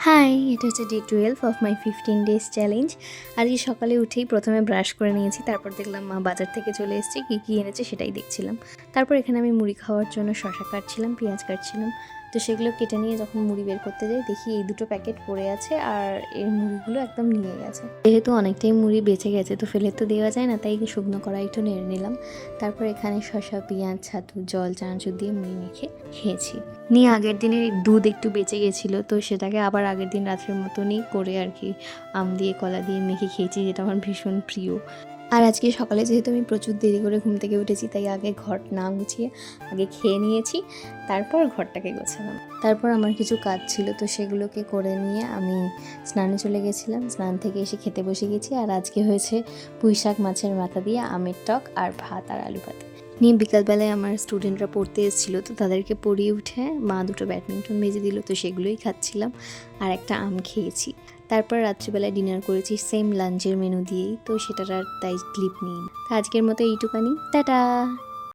High, এটা হচ্ছে day 12 of my 15 days challenge. আজকে সকালে উঠেই প্রথমে ব্রাশ করে নিয়েছি, তারপর দেখলাম মা বাজার থেকে চলে এসেছে, কী কী এনেছে সেটাই দেখছিলাম। তারপর এখানে আমি মুড়ি খাওয়ার জন্য শসা কাটছিলাম, পেঁয়াজ কাটছিলাম। তো সেগুলো কেটে নিয়ে যখন মুড়ি বের করতে যাই দেখি এই দুটো প্যাকেট পড়ে আছে আর এর মুড়িগুলো একদম নিয়ে গেছে। যেহেতু অনেকটাই মুড়ি বেঁচে গেছে তো ফেলে তো দেওয়া যায় না, তাই শুকনো কড়াই একটু নেড়ে নিলাম। তারপর এখানে শসা, পেঁয়াজ, ছাতু, জল, চানাচুর দিয়ে মুড়ি মেখে খেয়েছি। নিয়ে আগের দিনের দুধ একটু বেঁচে গেছিলো, তো সেটাকে আবার আগের দিন রাত্রের মতনই করে আর কি আম দিয়ে কলা দিয়ে মেখে খেয়েছি, যেটা আমার ভীষণ প্রিয়। আর আজকে সকালে যেহেতু আমি প্রচুর দেরি করে ঘুম থেকে উঠেছি, তাই আগে ঘর না গুছিয়ে আগে খেয়ে নিয়েছি, তারপর ঘরটাকে গোছালাম। তারপর আমার কিছু কাজ ছিল, তো সেগুলোকে করে নিয়ে আমি স্নানে চলে গেছিলাম। স্নান থেকে এসে খেতে বসে গেছি। আর আজকে হয়েছে পুঁইশাক মাছের মাথা দিয়ে আমের টক আর ভাত আর আলু ভাত নিয়ে। বিকালবেলায় আমার স্টুডেন্টরা পড়তে এসেছিলো, তো তাদেরকে পড়িয়ে উঠে মা দুটো ব্যাডমিন্টন ভেজে দিল, তো সেগুলোই খাচ্ছিলাম আর একটা আম খেয়েছি। তারপর রাত্রিবেলায় ডিনার করেছি সেম লাঞ্চের মেনু দিয়েই, তো সেটার আর তাই ক্লিপ নিই। তো আজকের মতো এইটুকানি, টাটা।